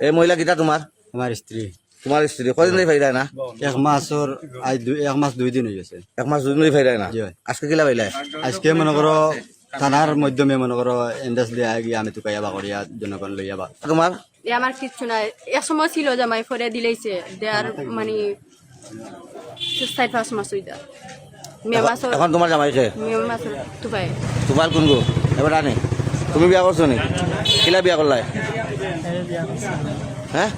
এই মহিলা কিটা তোমার? আমার স্ত্রী। তোমার স্ত্রী কদিন ধরে ফাইরায় না? এক মাস 2 দিন হয়ে গেছে। 1 মাস 2 দিন ধরে ফাইরায় না? জি ভাই। আজকে কিলা পাইলাই? আজকে মনে করো থানার মাধ্যমে মনে করো এন্ডাস দিয়ে গিয়ে আমি তুকাইয়া বা করিয়া জনগণ লইয়া বা। তোমার আমার কিচ্ছু নাই, এক সময় ছিল জামাই ফরে দিলেইছে দেয়ার মানে 4-5 মাস হইতা মে মাসর এখন তোমার জামাইকে মে মাসর তুবাই তোমার কোন গো এবার আনে তুমি বিয়া করছো নি? কিলা বিয়া করলাই? হ্যাঁ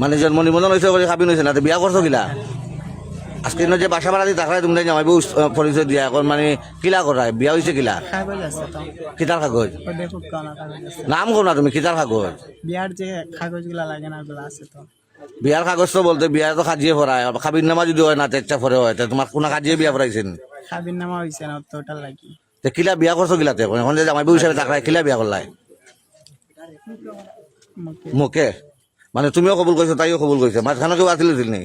মানে জন্ম নিবন্ধন হয়েছে বলে খাবি হয়েছে না তো বিয়া করছো কিলা? আজকে যে বাসা বাড়া দিয়ে থাকলে তুমি জামাই বউ পরিচয় দিয়া এখন মানে কিলা করায় বিয়া হয়েছে কিলা? কিতার কাগজ নাম কো না তুমি কিতার কাগজ? বিয়ার যে কাগজ গুলা লাগে না ওগুলা আছে তো। বিয়ার কাগজ তো বলতে বিয়া তো খাজিয়ে ভরায় খাবির নামা যদি হয় না ইচ্ছা পরে হয় তোমার কোন খাজিয়ে বিয়া ভরাইছেন? খাবির নামা হয়েছে না তো ওটা লাগি। কিলা বিয়া করছো কিলাতে এখন যে জামাই বউ হিসাবে থাকলে কিলা বিয়া করলাই? মুখে মানে তুমিও কবুল করছো তাইও কবুল করছে মাঝখানে কেউ আসিল নি?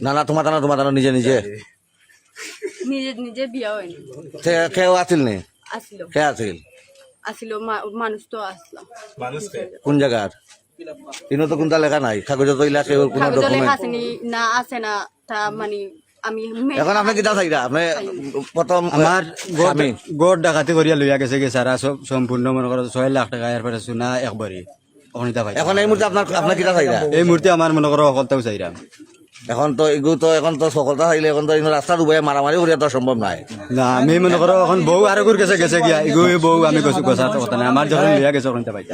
না না তোমার টানা নিজে নিজে নিজে নিজে বিয়া হয়নি। কেউ আসিল নি? আসলো কে আসিল? আসলো মানুষ তো আসলো। কোন জায়গার? ইনো তো কোনটা লেখা নাই কাগজে তো ইলা কেউ কোনো কাগজ লেখা ডকুমেন্ট আসেনি না আছে না তা মানে আমি এখন আপনি কিতা চাইরা আপনি প্রথম আমার স্বামী গড় ডাকাতি করিয়া লইয়া গেছে গে সারা সব সম্পূর্ণ মনে করো 6 লাখ টাকা এর পরে সোনা একবারই অনিতা ভাই। এখন এই মুহূর্তে আপনার কিতা চাইরা? এই মুহূর্তে আমার মনে করো অকলতাও চাইরাম। এখন তো এখন তো সকলতা চাইলে এখন তো রাস্তা ডুবাই মারামারি করিয়া তো সম্ভব নাই। না আমি মনে করো এখন বউ আর গুর গেছে গিয়া এগু বউ আমি গছার কথা না আমার যখন লইয়া গেছে অনিতা ভাই।